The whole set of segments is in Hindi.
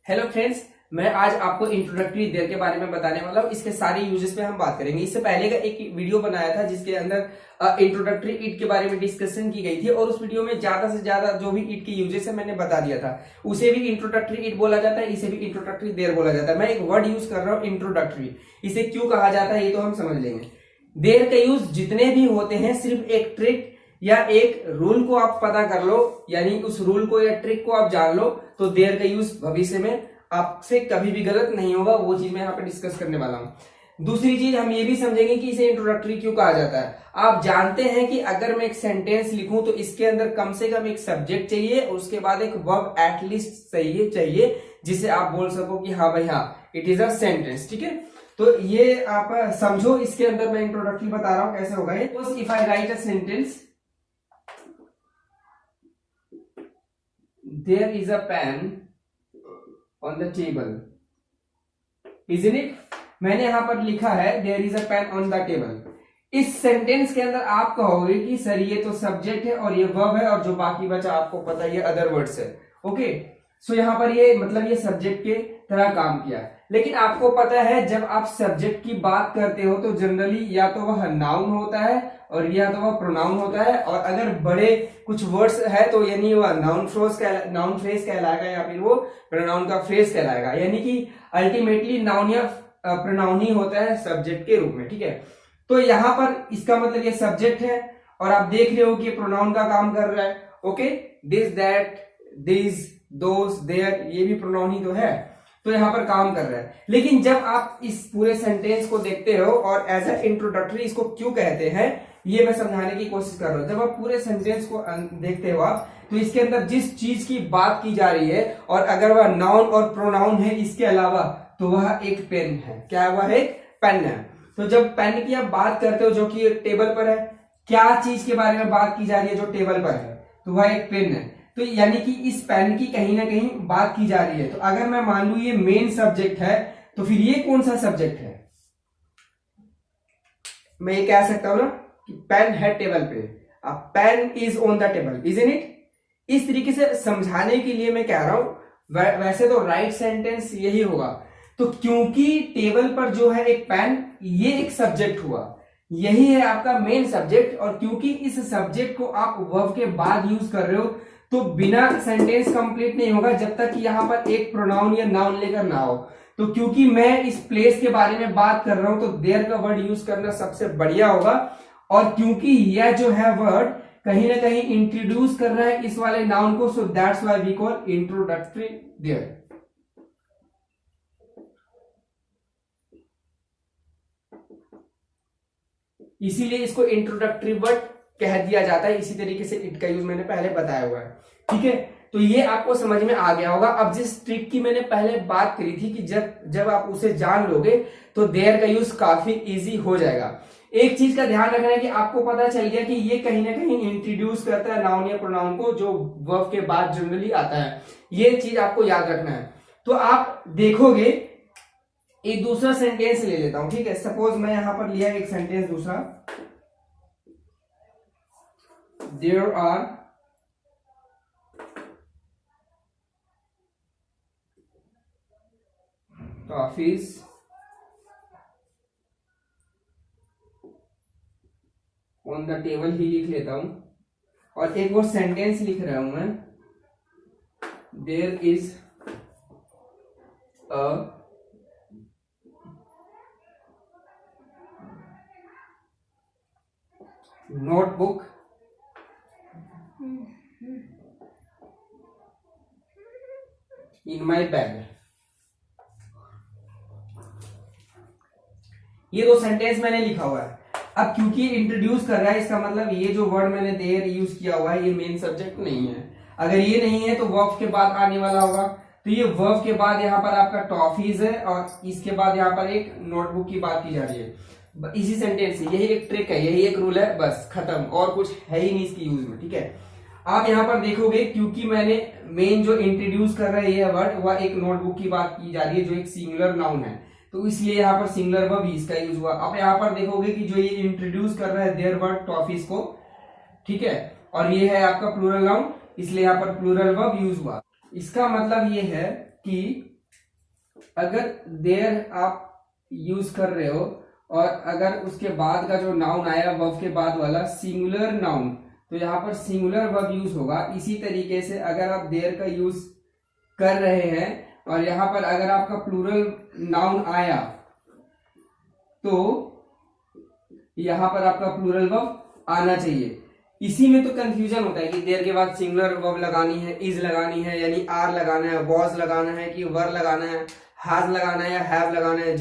हेलो फ्रेंड्स, मैं आज आपको इंट्रोडक्टरी देयर के बारे में बताने वाला हूँ। इसके सारे यूजेस पे हम बात करेंगे। इससे पहले का एक वीडियो बनाया था जिसके अंदर इंट्रोडक्टरी इट के बारे में डिस्कशन की गई थी और उस वीडियो में ज्यादा से ज्यादा जो भी इट के यूजेस है मैंने बता दिया था। उसे भी इंट्रोडक्टरी इट बोला जाता है, इसे भी इंट्रोडक्टरी देयर बोला जाता है। मैं एक वर्ड यूज कर रहा हूँ इंट्रोडक्टरी, इसे क्यों कहा जाता है ये तो हम समझ लेंगे। देयर का यूज जितने भी होते हैं सिर्फ एक ट्रिक या एक रूल को आप पता कर लो, यानी उस रूल को या ट्रिक को आप जान लो तो देयर का यूज भविष्य में आपसे कभी भी गलत नहीं होगा। वो चीज मैं यहाँ पे डिस्कस करने वाला हूँ। दूसरी चीज हम ये भी समझेंगे कि इसे इंट्रोडक्टरी क्यों कहा जाता है। आप जानते हैं कि अगर मैं एक सेंटेंस लिखूं तो इसके अंदर कम से कम एक सब्जेक्ट चाहिए और उसके बाद एक वर्ब एटलीस्ट चाहिए जिसे आप बोल सको कि हाँ भाई हाँ इट इज अ सेंटेंस। ठीक है, तो ये आप समझो। इसके अंदर मैं इंट्रोडक्टरी बता रहा हूं कैसे होगा ये। If I right a sentence, there is a pen on the table, isn't it? मैंने यहां पर लिखा है there is a pen on the table। इस सेंटेंस के अंदर आप कहोगे कि सर ये तो सब्जेक्ट है और ये वर्ब है और जो बाकी बचा आपको पता है ये अदर वर्ड्स है। ओके, सो यहां पर ये मतलब ये सब्जेक्ट के तरह काम किया। लेकिन आपको पता है जब आप सब्जेक्ट की बात करते हो तो जनरली या तो वह नाउन होता है और या तो वह प्रोनाउन होता है, और अगर बड़े कुछ वर्ड्स है तो यानी वह नाउन फ्रेज कहलाएगा या फिर वो प्रोनाउन का फ्रेज कहलाएगा। यानी कि अल्टीमेटली नाउन या प्रोनाउन ही होता है सब्जेक्ट के रूप में। ठीक है, तो यहां पर इसका मतलब ये सब्जेक्ट है और आप देख रहे हो कि प्रोनाउन का काम कर रहा है। Okay, this that this those there ये भी प्रोनाउन ही तो है, तो यहां पर काम कर रहा है। लेकिन जब आप इस पूरे सेंटेंस को देखते हो और एज ए इंट्रोडक्टरी इसको क्यों कहते हैं ये मैं समझाने की कोशिश कर रहा हूं। जब आप पूरे सेंटेंस को देखते हो आप तो इसके अंदर जिस चीज की बात की जा रही है और अगर वह नाउन और प्रोनाउन है इसके अलावा तो वह एक पेन है। क्या वह एक पेन है? तो जब पेन की आप बात करते हो जो कि टेबल पर है, क्या चीज के बारे में बात की जा रही है जो टेबल पर है, तो वह एक पेन है। तो यानी कि इस पेन की कहीं ना कहीं बात की जा रही है। तो अगर मैं मान लू ये मेन सब्जेक्ट है तो फिर ये कौन सा सब्जेक्ट है? मैं ये कह सकता हूं ना कि पेन है टेबल पे, pen is on the table, isn't it? इस तरीके से समझाने के लिए मैं कह रहा हूं। वैसे तो राइट सेंटेंस यही होगा। तो क्योंकि टेबल पर जो है एक पेन, ये एक सब्जेक्ट हुआ, यही है आपका मेन सब्जेक्ट। और क्योंकि इस सब्जेक्ट को आप वर्ब के बाद यूज कर रहे हो तो बिना सेंटेंस कंप्लीट नहीं होगा जब तक कि यहां पर एक प्रोनाउन या नाउन लेकर ना हो। तो क्योंकि मैं इस प्लेस के बारे में बात कर रहा हूं तो देयर का वर्ड यूज करना सबसे बढ़िया होगा। और क्योंकि यह जो है वर्ड कहीं ना कहीं इंट्रोड्यूस कर रहा है इस वाले नाउन को, so that's why we call introductory there. इसीलिए इसको इंट्रोडक्टरी वर्ड कह दिया जाता है। इसी तरीके से इट का यूज मैंने पहले बताया हुआ है। ठीक है, तो ये आपको समझ में आ गया होगा। अब जिस ट्रिक की मैंने पहले बात करी थी कि जब आप उसे जान लोगे तो देयर का यूज काफी इजी हो जाएगा। एक चीज का ध्यान रखना है कि आपको पता चल गया कि ये कहीं ना कहीं इंट्रोड्यूस करता है नाउन या प्रोनाउन को जो वर्ब के बाद जनरली आता है। ये चीज आपको याद रखना है। तो आप देखोगे एक दूसरा सेंटेंस ले लेता हूं। ठीक है, सपोज मैं यहां पर लिया एक सेंटेंस दूसरा, there are toffees on the table ही लिख लेता हूं। और एक और सेंटेंस लिख रहा हूं मैं, there is a notebook in my bag. ये दो सेंटेंस मैंने लिखा हुआ है। अब क्योंकि इंट्रोड्यूस कर रहा है इसका मतलब ये जो वर्ड मैंने देयर यूज किया हुआ है ये मेन सब्जेक्ट नहीं है। अगर ये नहीं है तो वर्ब के बाद आने वाला होगा। तो ये वर्ब के बाद यहाँ पर आपका टॉफीज है और इसके बाद यहाँ पर एक नोटबुक की बात की जा रही है। इसी सेंटेंस से यही एक ट्रिक है, यही एक रूल है, बस खत्म, और कुछ है ही नहीं इसकी यूज में। ठीक है, आप यहाँ पर देखोगे क्योंकि मैंने मेन जो इंट्रोड्यूस कर रहा है ये वर्ड वह एक नोटबुक की बात की जा रही है जो एक सिंगुलर नाउन है, तो इसलिए यहाँ पर सिंगुलर वर्ब इसका यूज हुआ। आप यहाँ पर देखोगे कि जो ये इंट्रोड्यूस कर रहा है देयर वर्ड टॉफीज को, ठीक है, और ये है आपका प्लूरल नाउन, इसलिए यहाँ पर प्लूरल वर्ब यूज हुआ। इसका मतलब ये है कि अगर देयर आप यूज कर रहे हो और अगर उसके बाद का जो नाउन आया वर्ब के बाद वाला सिंगुलर नाउन, तो यहाँ पर सिंगुलर वर्ब यूज होगा। इसी तरीके से अगर आप देयर का यूज कर रहे हैं और यहाँ पर अगर आपका प्लूरल नाउन आया तो यहाँ पर आपका प्लूरल वर्ब आना चाहिए। इसी में तो कंफ्यूजन होता है कि देयर के बाद सिंगुलर वर्ब लगानी है, इज लगानी है यानी आर लगाना है, वॉज लगाना है कि वर लगाना है, हैज लगाना है या हैव लगाना है।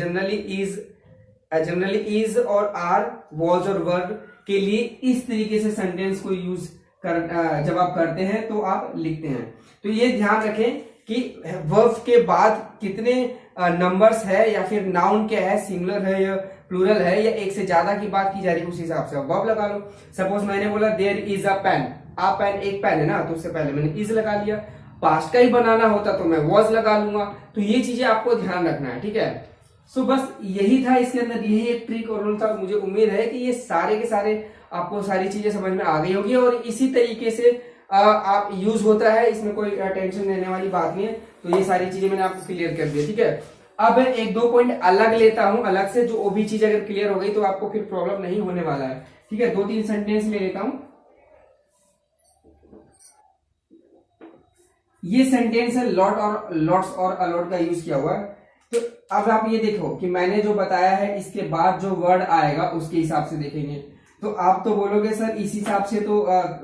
जनरली इज और आर, वॉज और वर के लिए इस तरीके से सेंटेंस को यूज कर जब आप करते हैं तो आप लिखते हैं। तो ये ध्यान रखें कि वर्ब के बाद कितने नंबर्स है या फिर नाउन क्या है, सिंगुलर है या प्लूरल है या एक से ज्यादा की बात की जा रही है, उस हिसाब से आप वर्ब लगा लो। सपोज मैंने बोला there is a pen, a pen एक पेन है ना, तो उससे पहले मैंने इज लगा लिया। पास्ट का ही बनाना होता तो मैं वॉज लगा लूंगा। तो ये चीजें आपको ध्यान रखना है, ठीक है। सो बस यही था इसके अंदर, यही एक ट्रिक और रूल था। मुझे उम्मीद है कि ये सारे के सारे आपको सारी चीजें समझ में आ गई होगी और इसी तरीके से आप यूज होता है, इसमें कोई टेंशन लेने वाली बात नहीं है। तो ये सारी चीजें मैंने आपको क्लियर कर दी, ठीक है। अब एक दो पॉइंट अलग लेता हूं, अलग से, जो वो भी चीज अगर क्लियर हो गई तो आपको फिर प्रॉब्लम नहीं होने वाला है, ठीक है। 2-3 सेंटेंस ले लेता हूं। ये सेंटेंस है लॉट और लॉट्स और अलॉट का यूज किया हुआ है। तो अब आप ये देखो कि मैंने जो बताया है इसके बाद जो वर्ड आएगा उसके हिसाब से देखेंगे। तो आप तो बोलोगे सर इस हिसाब से तो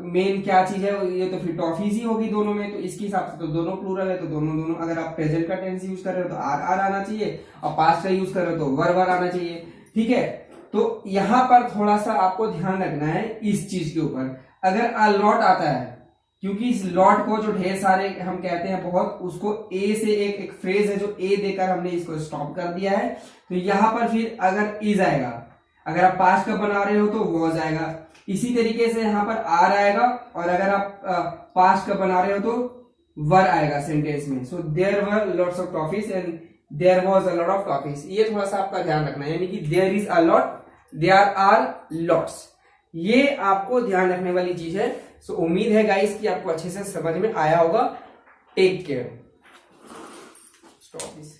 मेन क्या चीज है, ये तो फिर टॉफीज ही होगी दोनों में, तो इसके हिसाब से तो दोनों प्लूरल है, तो दोनों अगर आप प्रेजेंट का टेंस यूज कर रहे हो तो आर आर आना चाहिए और पास्ट का यूज कर रहे हो तो वर वर आना चाहिए, ठीक है। तो यहां पर थोड़ा सा आपको ध्यान रखना है इस चीज के ऊपर। अगर अ लॉट आता है, क्योंकि इस लॉट को जो ढेर सारे हम कहते हैं बहुत, उसको ए से एक फ्रेज है जो ए देकर हमने इसको स्टॉप कर दिया है। तो यहां पर फिर अगर इज आएगा, अगर आप पास्ट का बना रहे हो तो वॉज आएगा। इसी तरीके से यहां पर आर आएगा और अगर आप पास्ट का बना रहे हो तो वर आएगा सेंटेंस में। So there were lots of toffees and there was a lot of toffees. ये थोड़ा सा आपका ध्यान रखना है, यानी कि there is a lot, there are lots, ये आपको ध्यान रखने वाली चीज है। सो उम्मीद है गाइस कि आपको अच्छे से समझ में आया होगा। Take care. Stop this.